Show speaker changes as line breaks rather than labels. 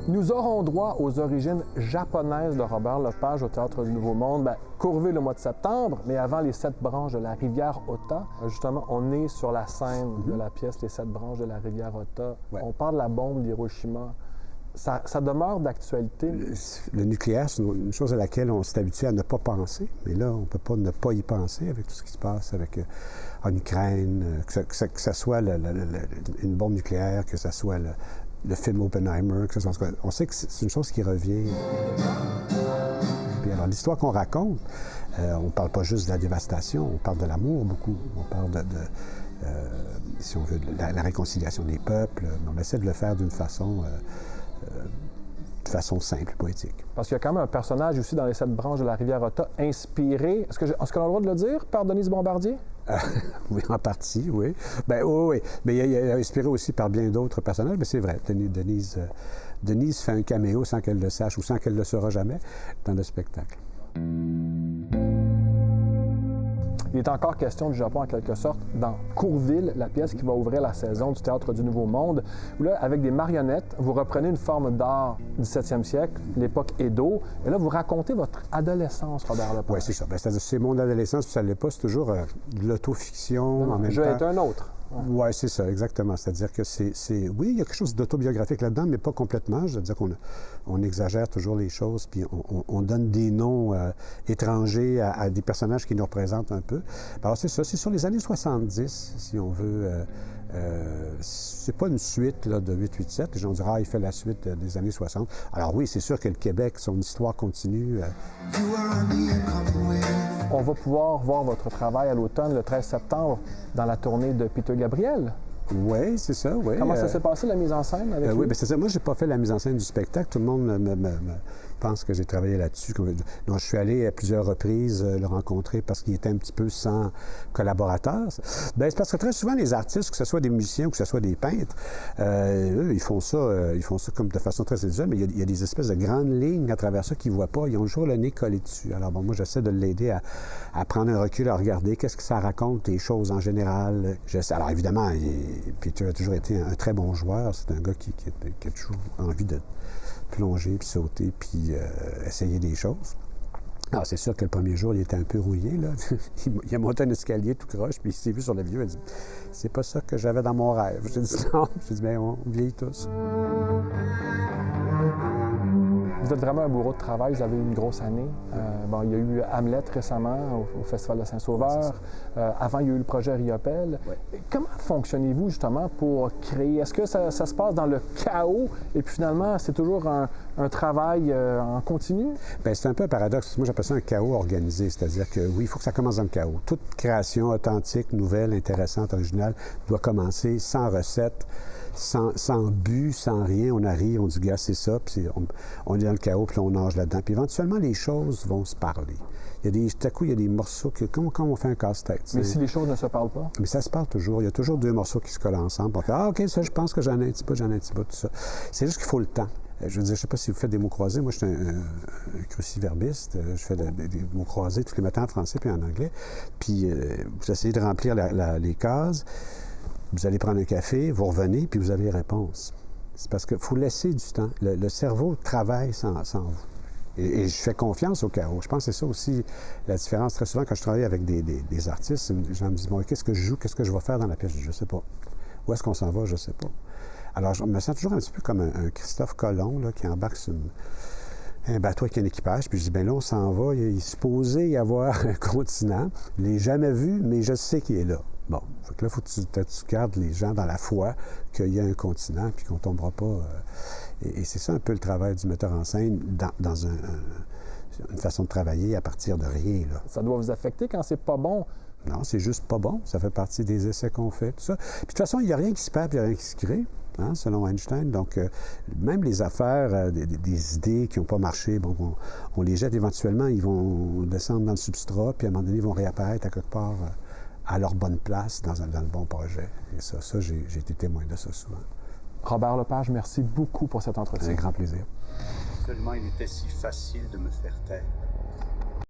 Nous aurons droit aux origines japonaises de Robert Lepage au Théâtre du Nouveau Monde. Courville au mois de septembre, mais avant les 7 branches de la rivière Ota. Justement, on est sur la scène de la pièce Les 7 branches de la rivière Ota. Ouais. On parle de la bombe d'Hiroshima. Ça demeure d'actualité.
Le nucléaire, c'est une chose à laquelle on s'est habitué à ne pas penser. Mais là, on ne peut pas ne pas y penser avec tout ce qui se passe en Ukraine, que ce soit une bombe nucléaire, que ce soit le film Oppenheimer, que ce soit... On sait que c'est une chose qui revient. Puis alors, l'histoire qu'on raconte, on ne parle pas juste de la dévastation, on parle de l'amour beaucoup. On parle si on veut, de la réconciliation des peuples. On essaie de le faire d'une façon simple, poétique.
Parce qu'il y a quand même un personnage aussi dans les 7 branches de la rivière Ota inspiré, est-ce qu'on a le droit de le dire, par Denise Bombardier?
Oui, en partie, oui. Oui. Mais il est inspiré aussi par bien d'autres personnages, mais c'est vrai. Denise fait un caméo sans qu'elle le sache ou sans qu'elle le saura jamais dans le spectacle.
Il est encore question du Japon, en quelque sorte, dans Courville, la pièce qui va ouvrir la saison du Théâtre du Nouveau Monde, où là, avec des marionnettes, vous reprenez une forme d'art du 17e siècle, l'époque Edo, et là, vous racontez votre adolescence, Robert Lepage.
Oui, c'est ça. C'est-à-dire, c'est mon adolescence, puis ça ne l'est pas, c'est toujours de l'autofiction en même temps.
Je vais être un autre.
Oui, c'est ça, exactement. C'est-à-dire que oui, il y a quelque chose d'autobiographique là-dedans, mais pas complètement. Je veux dire qu'on exagère toujours les choses, puis on donne des noms étrangers à des personnages qui nous représentent un peu. Alors, c'est ça, c'est sur les années 70, si on veut. C'est pas une suite là, de 887. Les gens diront, il fait la suite des années 60. Alors oui, c'est sûr que le Québec, son histoire continue.
On va pouvoir voir votre travail à l'automne, le 13 septembre, dans la tournée de Peter Gabriel.
Oui, c'est ça, oui.
Comment ça s'est passé, la mise en scène avec lui?
Oui, bien c'est ça. Moi, j'ai pas fait la mise en scène du spectacle. Tout le monde me pense que j'ai travaillé là-dessus. Donc, je suis allé à plusieurs reprises le rencontrer parce qu'il était un petit peu sans collaborateurs. Bien, c'est parce que très souvent, les artistes, que ce soit des musiciens ou que ce soit des peintres, eux, ils font ça comme de façon très individuelle, mais il y a des espèces de grandes lignes à travers ça qu'ils ne voient pas. Ils ont toujours le nez collé dessus. Alors, bon, moi, j'essaie de l'aider à prendre un recul, à regarder qu'est-ce que ça raconte, les choses en général. Alors, évidemment, Peter a toujours été un très bon joueur. C'est un gars qui a toujours envie de plonger, puis sauter, puis essayer des choses. Alors, c'est sûr que le premier jour, il était un peu rouillé, là. Il a monté un escalier tout croche, puis il s'est vu sur le vieux, il a dit « C'est pas ça que j'avais dans mon rêve. » J'ai dit « Non. » J'ai dit « Bien, on vieillit tous. »
Vous êtes vraiment un bourreau de travail, vous avez eu une grosse année. Il y a eu Hamlet récemment au Festival de Saint-Sauveur. Avant, il y a eu le projet Riopelle. Ouais. Comment fonctionnez-vous justement pour créer? Est-ce que ça se passe dans le chaos et puis finalement, c'est toujours un travail en continu? Bien,
c'est un peu un paradoxe. Moi, j'appelle ça un chaos organisé. C'est-à-dire que oui, il faut que ça commence dans le chaos. Toute création authentique, nouvelle, intéressante, originale doit commencer sans recette, sans but, sans rien. On arrive, on dit, gars, c'est ça, puis on est dans le chaos, puis on nage là-dedans. Puis éventuellement, les choses vont se parler. Tout à coup, il y a des morceaux comme quand on fait un casse-tête.
Mais si les choses ne se parlent pas?
Mais ça se parle toujours. Il y a toujours 2 morceaux qui se collent ensemble. On fait, OK, ça, je pense que j'en ai un petit peu, tout ça. C'est juste qu'il faut le temps. Je veux dire, je ne sais pas si vous faites des mots croisés. Moi, je suis un cruciverbiste. Je fais des mots croisés tous les matins en français puis en anglais. Puis vous essayez de remplir les cases. Vous allez prendre un café, vous revenez, puis vous avez les réponses. C'est parce qu'il faut laisser du temps. Le cerveau travaille sans vous. Et je fais confiance au chaos. Je pense que c'est ça aussi la différence. Très souvent, quand je travaille avec des artistes, les gens me disent, bon, qu'est-ce que je joue, qu'est-ce que je vais faire dans la pièce? Je ne sais pas. Où est-ce qu'on s'en va? Je ne sais pas. Alors, je me sens toujours un petit peu comme un Christophe Colomb là, qui embarque sur un bateau avec un équipage. Puis je dis, bien là, on s'en va. Il est supposé y avoir un continent. Je ne l'ai jamais vu, mais je sais qu'il est là. Bon, fait que là, il faut que tu gardes les gens dans la foi qu'il y a un continent puis qu'on ne tombera pas. Et c'est ça un peu le travail du metteur en scène dans une façon de travailler à partir de rien. Là.
Ça doit vous affecter quand c'est pas bon?
Non, c'est juste pas bon. Ça fait partie des essais qu'on fait, tout ça. Puis de toute façon, il n'y a rien qui se perd, puis il n'y a rien qui se crée, hein, selon Einstein. Donc, même les affaires, des idées qui n'ont pas marché, bon, on les jette éventuellement, ils vont descendre dans le substrat, puis à un moment donné, ils vont réapparaître à quelque part à leur bonne place dans le bon projet. Et ça j'ai été témoin de ça souvent.
Robert Lepage, merci beaucoup pour cet entretien.
C'est un grand plaisir.
Seulement il était si facile de me faire taire.